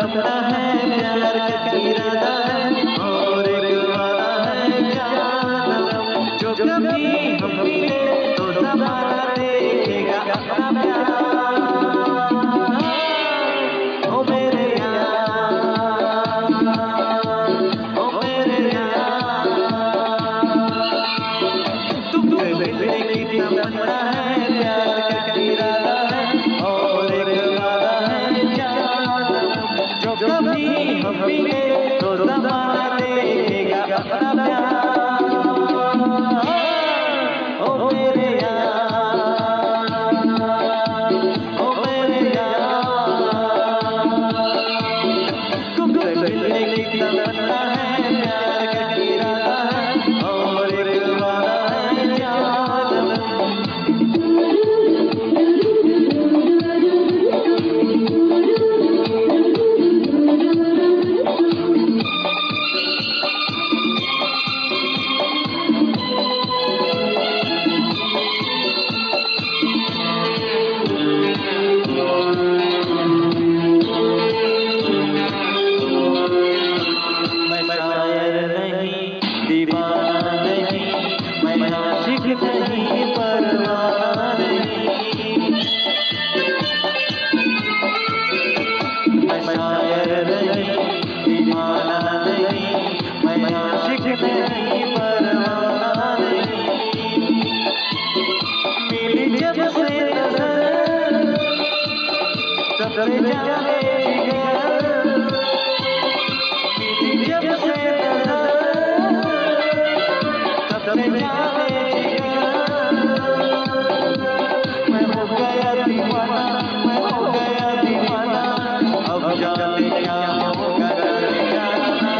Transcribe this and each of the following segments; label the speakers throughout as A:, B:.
A: तमन्ना है, प्यार का इरादा है और एक वादा है जानम। जो कभी हम मिले तो ज़माना देखेगा अपना प्यार। ओ मेरे यार, ओ मेरे यार, तुमसे मिलने की तमन्ना है, प्यार का इरादा है और एक वादा है जानम। जो कभी हम मिले तो ज़माना देखेगा अपना प्यार। ओ मेरे यार, ओ मेरे यार, तुमसे मिलने की तमन्ना है, प्यार का इरादा है और एक वादा है जानम। मैं शायर नहीं, दीवाना नहीं, मैं आशिक नहीं, परवाना नहीं। मैं शायर नहीं, दीवाना नहीं, मैं आशिक नहीं, परवाना नहीं। मिली जब से नज़र तब से जाने जिगर, मिली जब से नज़र तब से जाने जिगर। मैं हो गया दीवाना, मैं हो गया दीवाना, अब जाने क्या होगा जाने जाना।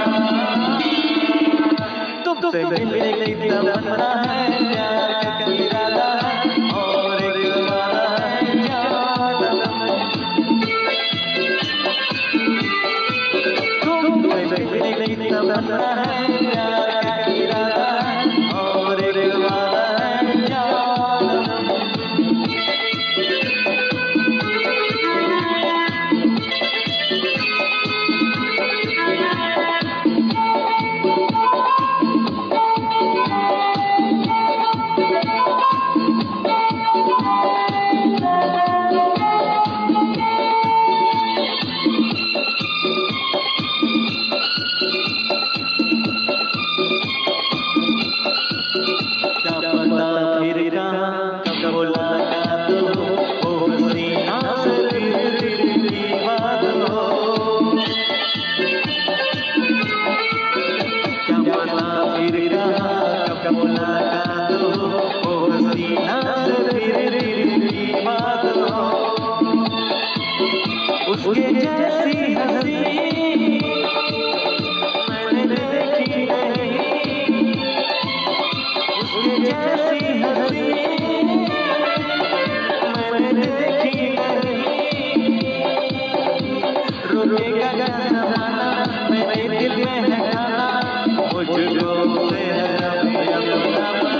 A: तुमसे मिलने की तमन्ना है, प्यार का इरादा है और एक वादा है जानम। तुमसे मिलने की तमन्ना है, प्यार का इरादा है और एक वादा है जानम। क्या पता फिर कहाँ कब मुलाकात हो, ओ हसीना से फिर दिल की बात हो। क्या पता फिर कहाँ कब मुलाकात हो, ओ हसीना से फिर दिल की बात हो। उसके जैसी हंसी मैंने देखी नहीं, उसके जैसी हंसी मैंने देखी नहीं। रुकेगा ज़माना मेरे दिल में है गाना, मुझको से है अभी अपना बनाना।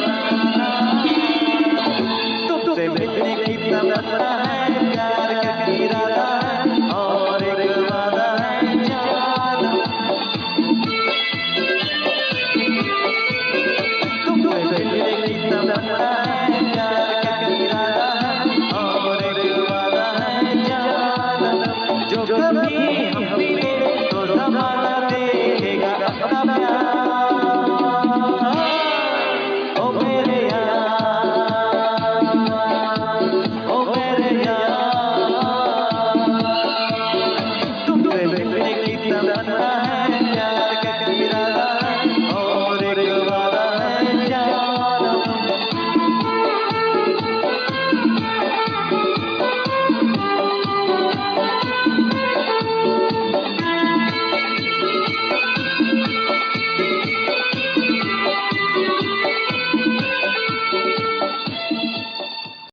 A: तुमसे मिलने की तमन्ना है,